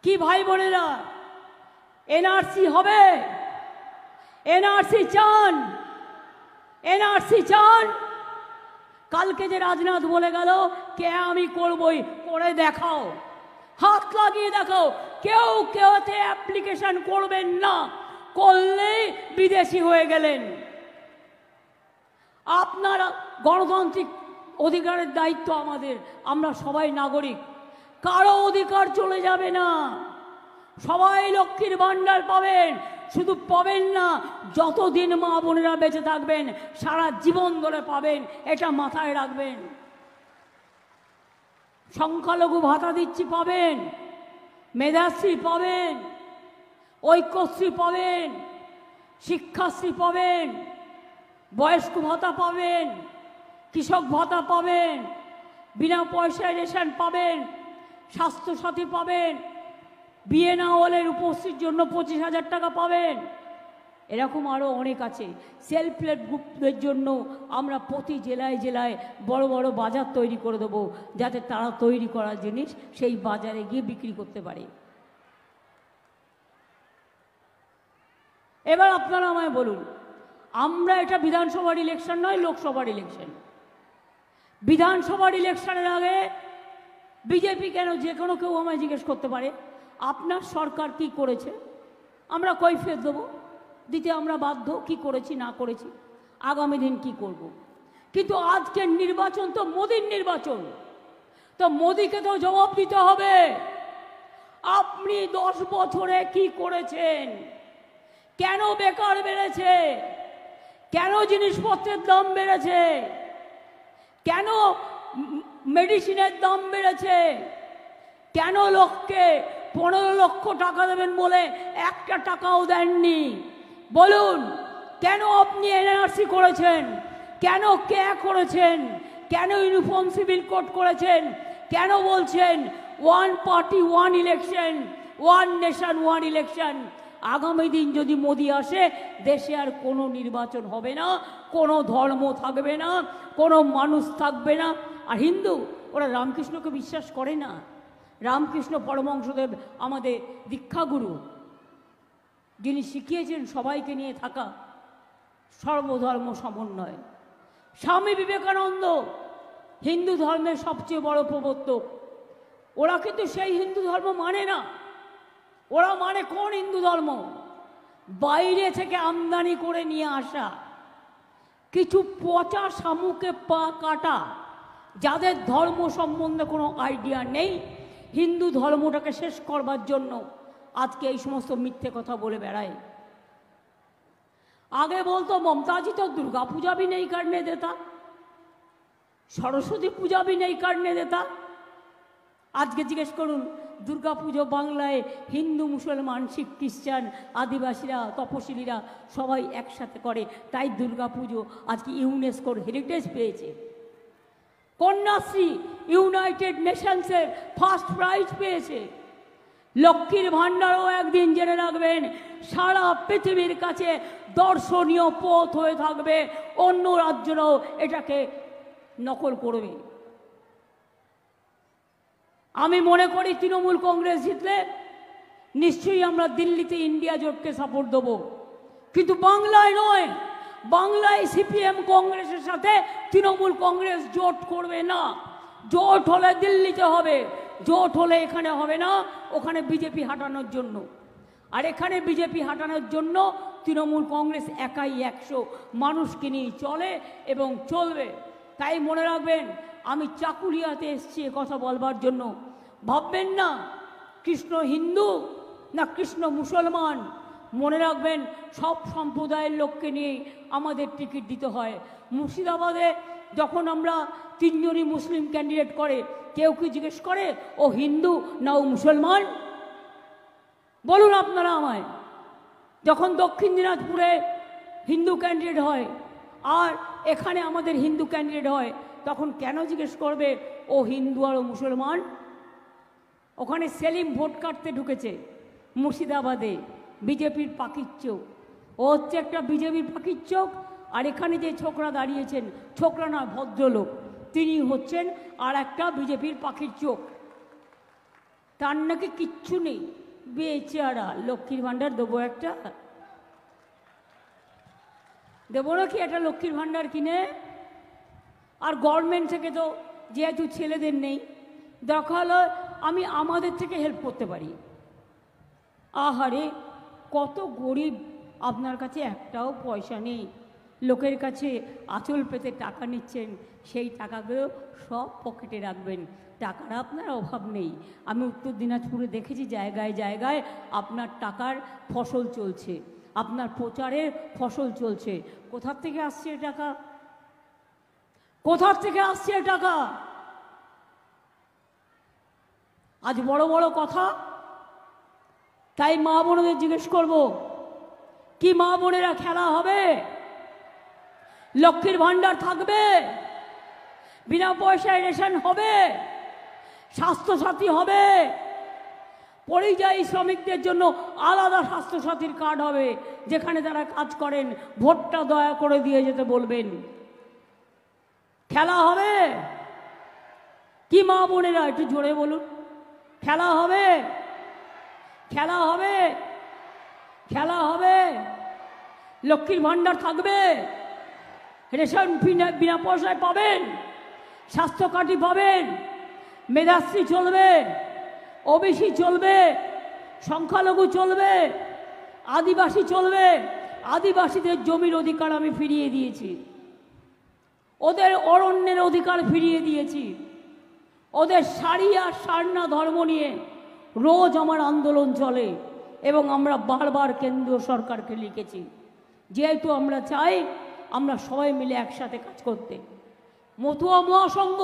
কি ভাই বোনেরা, এনআরসি হবে? এনআরসি চান? এনআরসি চান? কালকে যে রাজনাথ বলে গেল কে আমি করবই, করে দেখাও, হাত লাগিয়ে দেখাও। কেউ কেউতে অ্যাপ্লিকেশন করবেন না, করলেই বিদেশি হয়ে গেলেন। আপনারা গণতান্ত্রিক অধিকারের দায়িত্ব আমাদের, আমরা সবাই নাগরিক, কারো অধিকার চলে যাবে না। সবাই লক্ষ্মীর ভান্ডার পাবেন, শুধু পাবেন না, যতদিন মা বোনেরা বেঁচে থাকবেন সারা জীবন ধরে পাবেন, এটা মাথায় রাখবেন। সংখ্যালঘু ভাতা দিচ্ছি পাবেন, মেধাশ্রী পাবেন, ঐক্যশ্রী পাবেন, শিক্ষাশ্রী পাবেন, বয়স্ক ভাতা পাবেন, কৃষক ভাতা পাবেন, বিনা পয়সায় রেশন পাবেন, স্বাস্থ্যসাথী পাবেন, বিয়ে না হলে রূপশ্রীর জন্য 25,000 টাকা পাবেন। এরকম আরও অনেক আছে। সেলফ হেল্প গ্রুপদের জন্য আমরা প্রতি জেলায় জেলায় বড় বড় বাজার তৈরি করে দেবো, যাতে তারা তৈরি করা জিনিস সেই বাজারে গিয়ে বিক্রি করতে পারে। এবার আপনারা আমায় বলুন, আমরা এটা বিধানসভার ইলেকশন নয়, লোকসভার ইলেকশন। বিধানসভার ইলেকশনের আগে বিজেপি কেন, যে কোনো কেউ আমায় জিজ্ঞেস করতে পারে আপনার সরকার কি করেছে, আমরা কৈফিয়ত দেবো, দিতে আমরা বাধ্য, কি করেছি না করেছি, আগামী দিন কি করব। কিন্তু আজকের নির্বাচন তো মোদির নির্বাচন, তো মোদিকে তো জবাব দিতে হবে। আপনি 10 বছরে কি করেছেন? কেন বেকার বেড়েছে? কেন জিনিসপত্রের দাম বেড়েছে? কেন মেডিসিনের দাম বেড়েছে? কেন লোককে 15 লক্ষ টাকা দেবেন বলে একটা টাকাও দেননি? বলুন, কেন আপনি এনআরসি করেছেন? কেন কে করেছেন? কেন ইউনিফর্ম সিভিল কোড করেছেন? কেন বলছেন one party one election, one nation one election? আগামী দিন যদি মোদি আসে, দেশে আর কোনো নির্বাচন হবে না, কোনো ধর্ম থাকবে না, কোনো মানুষ থাকবে না। আর হিন্দু, ওরা রামকৃষ্ণকে বিশ্বাস করে না। রামকৃষ্ণ পরমহংসদেব আমাদের দীক্ষাগুরু, যিনি শিখিয়েছেন সবাইকে নিয়ে থাকা, সর্বধর্ম সমন্বয়। স্বামী বিবেকানন্দ হিন্দু ধর্মের সবচেয়ে বড় প্রবর্তক। ওরা কিন্তু সেই হিন্দু ধর্ম মানে না। ওরা মানে কোন হিন্দু ধর্ম? বাইরে থেকে আমদানি করে নিয়ে আসা কিছু পচা শামুকে পা কাটা, যাদের ধর্ম সম্বন্ধে কোনো আইডিয়া নেই, হিন্দু ধর্মটাকে শেষ করবার জন্য আজকে এই সমস্ত মিথ্যে কথা বলে বেড়ায়। আগে বলতো মমতাজি তো दुर्गा पूजा भी नहीं करने देता, सरस्वती पूजा भी नहीं करने देता। আজকে জিজ্ঞেস করুন, দুর্গা পুজো বাংলায় হিন্দু, মুসলমান, শিখ, খ্রিস্টান, আদিবাসীরা, তপশিলীরা সবাই একসাথে করে, তাই দুর্গা পুজো আজকে ইউনেস্কোর হেরিটেজ পেয়েছে। কন্যাশ্রী ইউনাইটেড নেশনসের ফার্স্ট প্রাইজ পেয়েছে। লক্ষ্মীর ভাণ্ডারও একদিন জেনে রাখবেন সারা পৃথিবীর কাছে দর্শনীয় পথ হয়ে থাকবে, অন্য রাজ্যরাও এটাকে নকল করবে। আমি মনে করি তৃণমূল কংগ্রেস জিতলে নিশ্চয়ই আমরা দিল্লিতে ইন্ডিয়া জোটকে সাপোর্ট দেব, কিন্তু বাংলায় নয়। বাংলায় সিপিএম কংগ্রেসের সাথে তৃণমূল কংগ্রেস জোট করবে না। জোট হলে দিল্লিতে হবে, জোট হলে এখানে হবে না, ওখানে বিজেপি হাঁটানোর জন্য। আর এখানে বিজেপি হাঁটানোর জন্য তৃণমূল কংগ্রেস একাই 100 মানুষকে নিয়ে চলে এবং চলবে। তাই মনে রাখবেন, আমি চাকুলিয়াতে এসেছি কথা বলবার জন্য। ভাববেন না কৃষ্ণ হিন্দু না কৃষ্ণ মুসলমান। মনে রাখবেন, সব সম্প্রদায়ের লোককে নিয়ে আমাদের টিকিট দিতে হয়। মুর্শিদাবাদে যখন আমরা 3 জনই মুসলিম ক্যান্ডিডেট করে, কেউ কি জিজ্ঞেস করে ও হিন্দু না ও মুসলমান? বলুন আপনারা আমায়। যখন দক্ষিণ দিনাজপুরে হিন্দু ক্যান্ডিডেট হয় আর এখানে আমাদের হিন্দু ক্যান্ডিডেট হয়, তখন কেন জিজ্ঞেস করবে ও হিন্দু আর ও মুসলমান? ওখানে সেলিম ভোট কাটতে ঢুকেছে মুর্শিদাবাদে, বিজেপির পাখির চোখ। ও হচ্ছে একটা বিজেপির পাখির চোখ। আর এখানে যে ছোকরা দাঁড়িয়েছেন, ছোকরা না, ভদ্রলোক, তিনি হচ্ছেন আর একটা বিজেপির পাখির চোখ। তার নাকি কিচ্ছু নেই, বেচারা। লক্ষ্মীর ভাণ্ডার দেবো একটা, দেবো নাকি একটা লক্ষ্মীর ভাণ্ডার কিনে? আর গভর্নমেন্ট থেকে তো যেহেতু ছেলেদের নেই, দেখা হলো আমি আমাদের থেকে হেল্প করতে পারি। আহারে কত গরিব, আপনার কাছে একটাও পয়সা নেই, লোকের কাছে আঁচল পেতে টাকা নিচ্ছেন, সেই টাকাগুলো সব পকেটে রাখবেন, টাকার আপনার অভাব নেই। আমি উত্তর দিনাজপুরে দেখেছি জায়গায় জায়গায় আপনার টাকার ফসল চলছে, আপনার প্রচারের ফসল চলছে। কোথার থেকে আসছে টাকা? কোথার থেকে আসছে টাকা? আজ বড় বড় কথা, তাই মা বোনদের জিজ্ঞেস করব, কি মা বোনেরা খেলা হবে? লক্ষ্মীর ভাণ্ডার থাকবে? বিনা পয়সায় রেশন হবে? স্বাস্থ্যসাথী হবে? পরিযায়ী শ্রমিকদের জন্য আলাদা স্বাস্থ্যসাথীর কার্ড হবে, যেখানে তারা কাজ করেন। ভোটটা দয়া করে দিয়ে যেতে বলবেন। খেলা হবে? কি মা বোনেরা একটু জোরে বলুন, খেলা হবে? খেলা হবে? খেলা হবে? লক্ষ্মীর ভাণ্ডার থাকবে, রেশন বিনা পয়সায় পাবেন, স্বাস্থ্য কার্ডই পাবেন, মেধাশ্রী চলবে, ওবিসি চলবে, সংখ্যালঘু চলবে, আদিবাসী চলবে। আদিবাসীদের জমির অধিকার আমি ফিরিয়ে দিয়েছি, ওদের অরণ্যের অধিকার ফিরিয়ে দিয়েছি, ওদের শাড়ি আর সারনা ধর্ম নিয়ে রোজ আমার আন্দোলন চলে এবং আমরা বারবার কেন্দ্রীয় সরকারকে লিখেছি, যেহেতু আমরা চাই আমরা সবাই মিলে একসাথে কাজ করতে। মতুয়া মহাসংঘ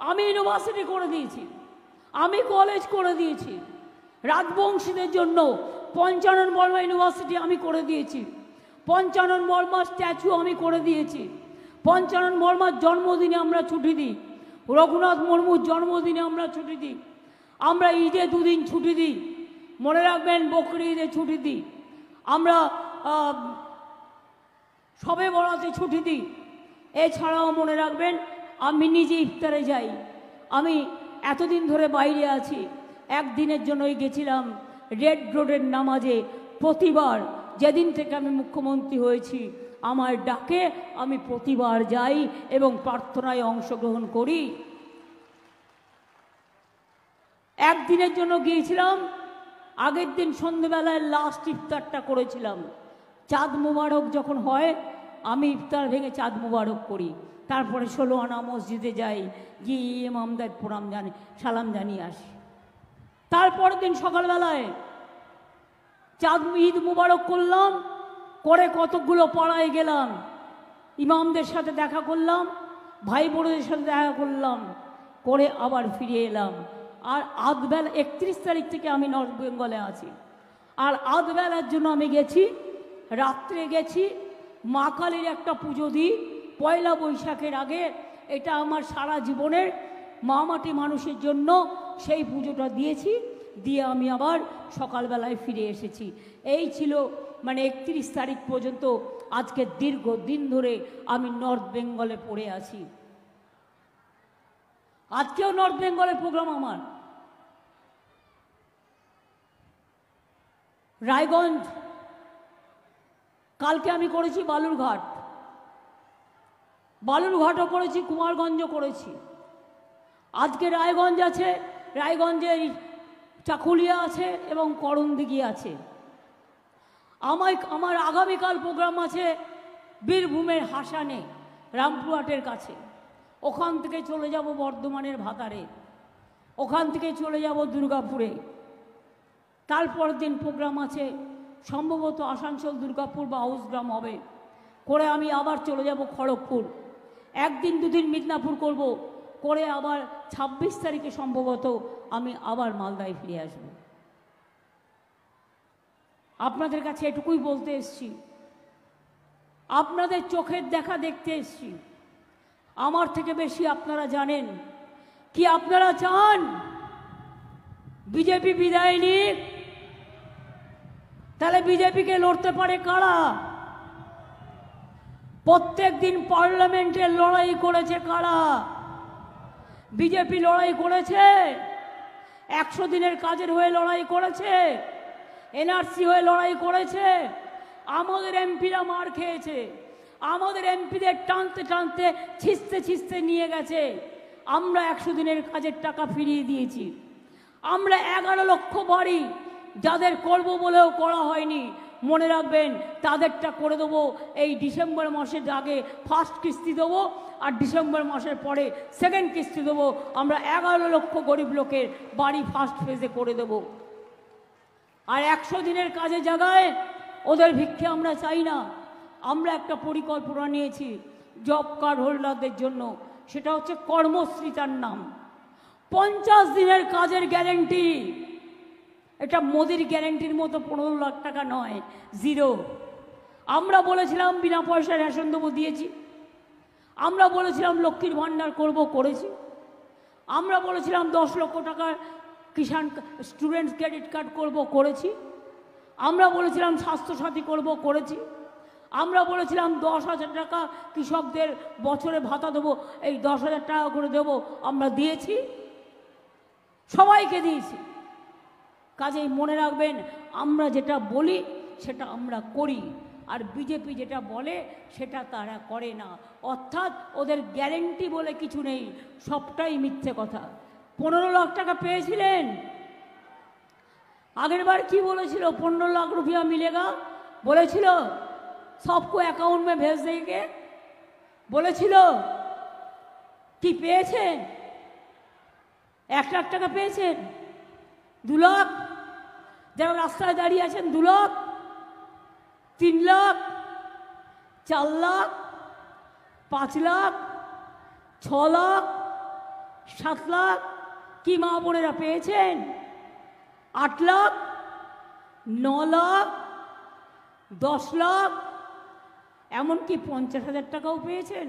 আমি ইউনিভার্সিটি করে দিয়েছি, আমি কলেজ করে দিয়েছি, রাজবংশীদের জন্য পঞ্চানন বর্মা ইউনিভার্সিটি আমি করে দিয়েছি, পঞ্চানন বর্মার স্ট্যাচু আমি করে দিয়েছি, পঞ্চানন বর্মার জন্মদিনে আমরা ছুটি দিই, রঘুনাথ মুর্মুর জন্মদিনে আমরা ছুটি দিই, আমরা ঈদে দুদিন ছুটি দিই, মনে রাখবেন বকরি ঈদে ছুটি দিই, আমরা সবে বরাতে ছুটি দিই। এছাড়াও মনে রাখবেন আমি নিজে ইফতারে যাই। আমি এতদিন ধরে বাইরে আছি, একদিনের জন্যই গেছিলাম রেড রোডের নামাজে। প্রতিবার যেদিন থেকে আমি মুখ্যমন্ত্রী হয়েছি আমার ডাকে আমি প্রতিবার যাই এবং প্রার্থনায় অংশগ্রহণ করি। একদিনের জন্য গিয়েছিলাম, আগের দিন সন্ধ্যেবেলায় লাস্ট ইফতারটা করেছিলাম। চাঁদ মুবারক যখন হয় আমি ইফতার ভেঙে চাঁদ মুবারক করি, তারপরে 16 আনা মসজিদে যাই, গিয়ে ইমামদের প্রণাম জানি, সালাম জানিয়ে আসি। তারপরের দিন সকালবেলায় চাঁদ ঈদ মুবারক করলাম, করে কতকগুলো পাড়ায় গেলাম, ইমামদের সাথে দেখা করলাম, ভাই বোনদের সাথে দেখা করলাম, করে আবার ফিরে এলাম। আর আধবেলা 31 তারিখ থেকে আমি নর্থ বেঙ্গলে আছি। আর আধবেলার জন্য আমি গেছি, রাত্রে গেছি মা কালীর একটা পুজো দিই পয়লা বৈশাখের আগে। এটা আমার সারা জীবনের মা মাটি মানুষের জন্য সেই পুজোটা দিয়েছি, দিয়ে আমি আবার সকালবেলায় ফিরে এসেছি। এই ছিল মানে 31 তারিখ পর্যন্ত। আজকে দীর্ঘদিন ধরে আমি নর্থ বেঙ্গলে পড়ে আছি। আজকেও নর্থ বেঙ্গলের প্রোগ্রাম আমার। রায়গঞ্জ, কালকে আমি করেছি বালুরঘাট, বালুরঘাটও করেছি, কুমারগঞ্জও করেছি। আজকে রায়গঞ্জ আছে, রায়গঞ্জের চাকুলিয়া আছে এবং করণদিঘি আছে। আমার আগামীকাল প্রোগ্রাম আছে বীরভূমের হাসানে, রামপুরহাটের কাছে। ওখান থেকে চলে যাব বর্ধমানের ভাতারে, ওখান থেকে চলে যাব দুর্গাপুরে। তারপর দিন প্রোগ্রাম আছে সম্ভবত আসানসোল, দুর্গাপুর বা হাউসগ্রাম হবে, করে আমি আবার চলে যাব খড়গপুর। একদিন দুদিন মিদনাপুর করব, করে আবার 26 তারিখে সম্ভবত আমি আবার মালদায় ফিরে আসব। আপনাদের কাছে এটুকুই বলতে এসছি, আপনাদের চোখের দেখা দেখতে এসছি। আমার থেকে বেশি আপনারা জানেন কি আপনারা চান বিজেপি বিদায় নিক। তাহলে বিজেপিকে লড়তে পারে কারা? প্রত্যেক দিন পার্লামেন্টে লড়াই করেছে কারা? বিজেপি লড়াই করেছে? 100 দিনের কাজের হয়ে লড়াই করেছে, এনআরসি হয়ে লড়াই করেছে। আমাদের এমপিরা মার খেয়েছে, আমাদের এমপিদের টানতে টানতে ছিঁচতে ছিঁচতে নিয়ে গেছে। আমরা 100 দিনের কাজের টাকা ফিরিয়ে দিয়েছি। আমরা 11 লক্ষ বাড়ি যাদের করব বলেও করা হয়নি, মনে রাখবেন তাদেরটা করে দেবো এই ডিসেম্বর মাসের আগে। ফার্স্ট কিস্তি দেবো আর ডিসেম্বর মাসের পরে সেকেন্ড কিস্তি দেবো। আমরা 11 লক্ষ গরিব লোকের বাড়ি ফার্স্ট ফেজে করে দেবো। আর 100 দিনের কাজের জায়গায় ওদের ভিক্ষে আমরা চাই না। আমরা একটা পরিকল্পনা নিয়েছি জব কার্ড হোল্ডারদের জন্য, সেটা হচ্ছে কর্মশ্রী তার নাম। 50 দিনের কাজের গ্যারেন্টি। এটা মোদির গ্যারেন্টির মতো 15 লাখ টাকা নয়, জিরো। আমরা বলেছিলাম বিনা পয়সায় রেশন দেবো, দিয়েছি। আমরা বলেছিলাম লক্ষ্মীর ভাণ্ডার করব, করেছি। আমরা বলেছিলাম 10 লক্ষ টাকার কিষাণ স্টুডেন্টস ক্রেডিট কার্ড করব, করেছি। আমরা বলেছিলাম স্বাস্থ্যসাথী করব, করেছি। আমরা বলেছিলাম 10,000 টাকা কৃষকদের বছরে ভাতা দেবো, এই 10,000 টাকা করে দেবো, আমরা দিয়েছি, সবাইকে দিয়েছি। কাজেই মনে রাখবেন আমরা যেটা বলি সেটা আমরা করি, আর বিজেপি যেটা বলে সেটা তারা করে না। অর্থাৎ ওদের গ্যারেন্টি বলে কিছু নেই, সবটাই মিথ্যে কথা। 15 লাখ টাকা পেয়েছিলেন, আগের বার কি বলেছিল? 15 লাখ রুপিয়া মিলেগা বলেছিল, সবকো অ্যাকাউন্ট মে ভেজ দেগে বলেছিল। কি পেয়েছেন? 1 লাখ টাকা পেয়েছেন? 2 লাখ? যারা রাস্তায় দাঁড়িয়ে আছেন 2 লাখ, 3 লাখ, 4 লাখ, 5 লাখ, 6 লাখ, 7 লাখ? কি মা বোনেরা পেয়েছেন? 8 লাখ, 9 লাখ, 10 লাখ, এমনকি 50,000 টাকাও পেয়েছেন।